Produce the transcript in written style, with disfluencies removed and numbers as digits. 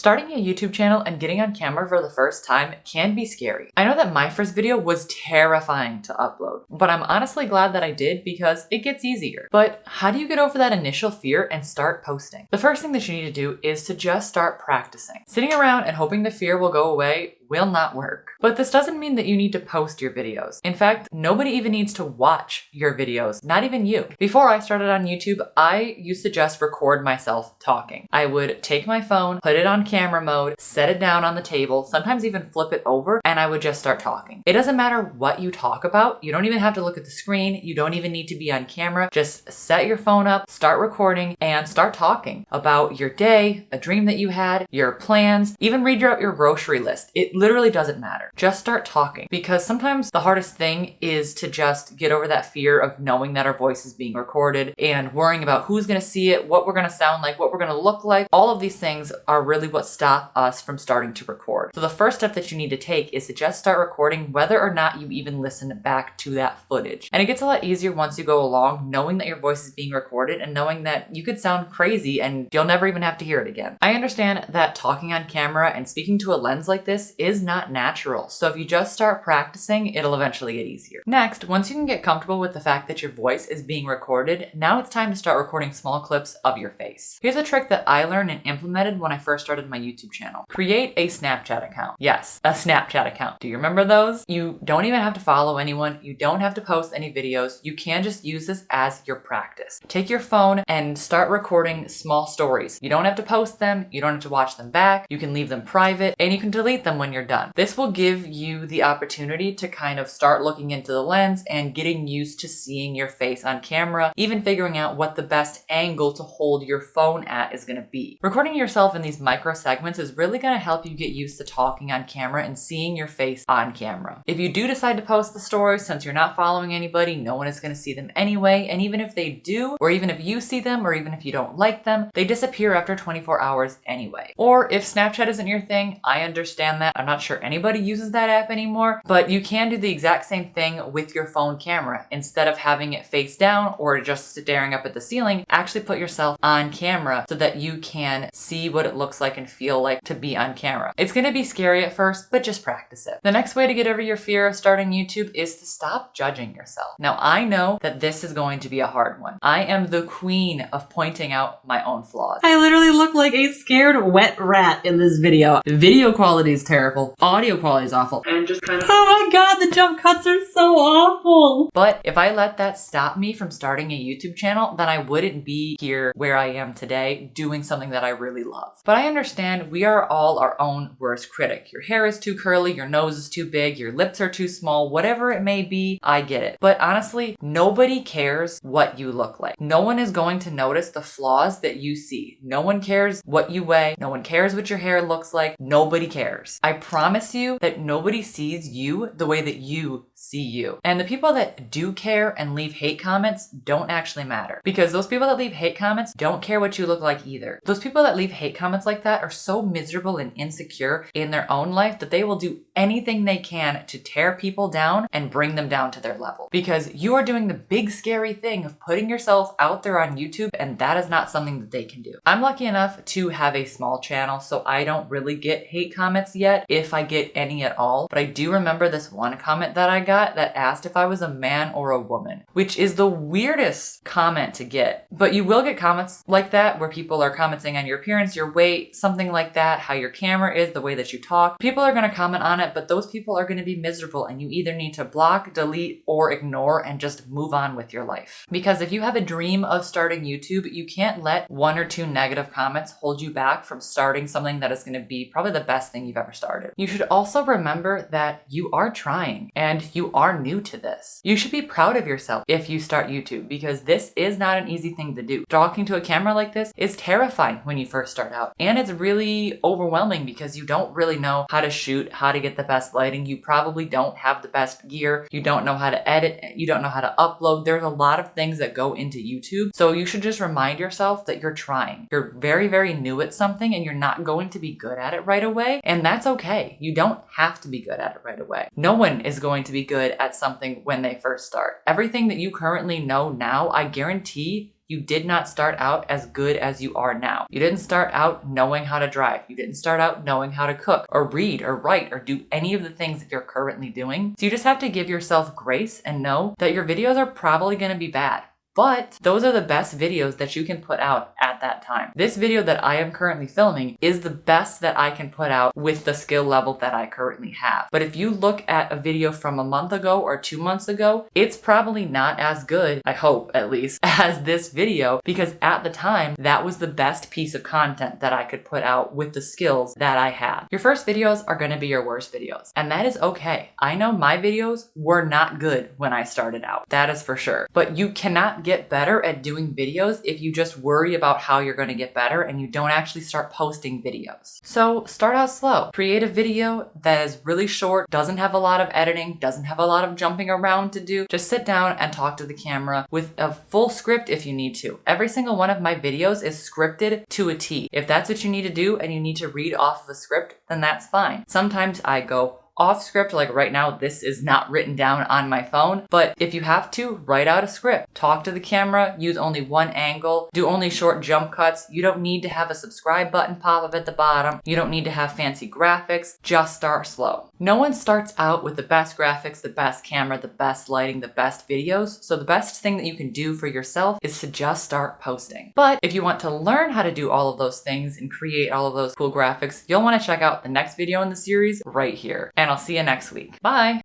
Starting a YouTube channel and getting on camera for the first time can be scary. I know that my first video was terrifying to upload, but I'm honestly glad that I did because it gets easier. But how do you get over that initial fear and start posting? The first thing that you need to do is to just start practicing. Sitting around and hoping the fear will go away will not work. But this doesn't mean that you need to post your videos. In fact, nobody even needs to watch your videos, not even you. Before I started on YouTube, I used to just record myself talking. I would take my phone, put it on camera mode, set it down on the table, sometimes even flip it over, and I would just start talking. It doesn't matter what you talk about. You don't even have to look at the screen. You don't even need to be on camera. Just set your phone up, start recording, and start talking about your day, a dream that you had, your plans, even read out your grocery list. It literally doesn't matter. Just start talking, because sometimes the hardest thing is to just get over that fear of knowing that our voice is being recorded and worrying about who's going to see it, what we're going to sound like, what we're going to look like. All of these things are really what stop us from starting to record. So the first step that you need to take is to just start recording whether or not you even listen back to that footage. And it gets a lot easier once you go along, knowing that your voice is being recorded and knowing that you could sound crazy and you'll never even have to hear it again. I understand that talking on camera and speaking to a lens like this is not natural. So if you just start practicing, it'll eventually get easier. Next, once you can get comfortable with the fact that your voice is being recorded, now it's time to start recording small clips of your face. Here's a trick that I learned and implemented when I first started my YouTube channel. Create a Snapchat account. Yes, a Snapchat account. Do you remember those? You don't even have to follow anyone. You don't have to post any videos. You can just use this as your practice. Take your phone and start recording small stories. You don't have to post them. You don't have to watch them back. You can leave them private and you can delete them when you're done. This will give you the opportunity to kind of start looking into the lens and getting used to seeing your face on camera, even figuring out what the best angle to hold your phone at is going to be. Recording yourself in these micro segments is really going to help you get used to talking on camera and seeing your face on camera. If you do decide to post the stories, since you're not following anybody, no one is going to see them anyway, and even if they do, or even if you see them, or even if you don't like them, they disappear after 24 hours anyway. Or if Snapchat isn't your thing, I understand that. I'm not sure anybody uses that app anymore, but you can do the exact same thing with your phone camera. Instead of having it face down or just staring up at the ceiling, actually put yourself on camera so that you can see what it looks like and feel like to be on camera. It's going to be scary at first, but just practice it. The next way to get over your fear of starting YouTube is to stop judging yourself. Now, I know that this is going to be a hard one. I am the queen of pointing out my own flaws. I literally look like a scared wet rat in this video. The video quality is terrible. Audio quality is awful. And just kind of... Oh my god, the jump cuts are so awful. But if I let that stop me from starting a YouTube channel, then I wouldn't be here where I am today doing something that I really love. But I understand we are all our own worst critic. Your hair is too curly, your nose is too big, your lips are too small, whatever it may be, I get it. But honestly, nobody cares what you look like. No one is going to notice the flaws that you see. No one cares what you weigh. No one cares what your hair looks like. Nobody cares. I promise you that nobody sees you the way that you see you. And the people that do care and leave hate comments don't actually matter, because those people that leave hate comments don't care what you look like either. Those people that leave hate comments like that are so miserable and insecure in their own life that they will do anything they can to tear people down and bring them down to their level, because you are doing the big scary thing of putting yourself out there on YouTube, and that is not something that they can do. I'm lucky enough to have a small channel, so I don't really get hate comments yet, if I get any at all. But I do remember this one comment that I got that asked if I was a man or a woman, which is the weirdest comment to get. But you will get comments like that where people are commenting on your appearance, your weight, something like that, how your camera is, the way that you talk. People are going to comment on it, but those people are going to be miserable, and you either need to block, delete, or ignore and just move on with your life. Because if you have a dream of starting YouTube, you can't let one or two negative comments hold you back from starting something that is going to be probably the best thing you've ever started. You should also remember that you are trying and you are new to this. You should be proud of yourself if you start YouTube, because this is not an easy thing to do. Talking to a camera like this is terrifying when you first start out, and it's really overwhelming because you don't really know how to shoot, how to get the best lighting. You probably don't have the best gear. You don't know how to edit. You don't know how to upload. There's a lot of things that go into YouTube. So you should just remind yourself that you're trying. You're very, very new at something and you're not going to be good at it right away. And that's okay. You don't have to be good at it right away. No one is going to be good at something when they first start. Everything that you currently know now, I guarantee You did not start out as good as you are now. You didn't start out knowing how to drive. You didn't start out knowing how to cook or read or write or do any of the things that you're currently doing. So you just have to give yourself grace and know that your videos are probably going to be bad. But those are the best videos that you can put out at that time. This video that I am currently filming is the best that I can put out with the skill level that I currently have. But if you look at a video from a month ago or 2 months ago, it's probably not as good, I hope at least, as this video, because at the time, that was the best piece of content that I could put out with the skills that I had. Your first videos are going to be your worst videos, and that is okay. I know my videos were not good when I started out. That is for sure. But you cannot get better at doing videos if you just worry about how you're going to get better and you don't actually start posting videos. So start out slow. Create a video that is really short, doesn't have a lot of editing, doesn't have a lot of jumping around to do. Just sit down and talk to the camera with a full script if you need to. Every single one of my videos is scripted to a T. If that's what you need to do and you need to read off of a script, then that's fine. Sometimes I go off script, like right now, this is not written down on my phone, but if you have to, write out a script. Talk to the camera, use only one angle, do only short jump cuts. You don't need to have a subscribe button pop up at the bottom. You don't need to have fancy graphics. Just start slow. No one starts out with the best graphics, the best camera, the best lighting, the best videos. So the best thing that you can do for yourself is to just start posting. But if you want to learn how to do all of those things and create all of those cool graphics, you'll want to check out the next video in the series right here. And I'll see you next week. Bye!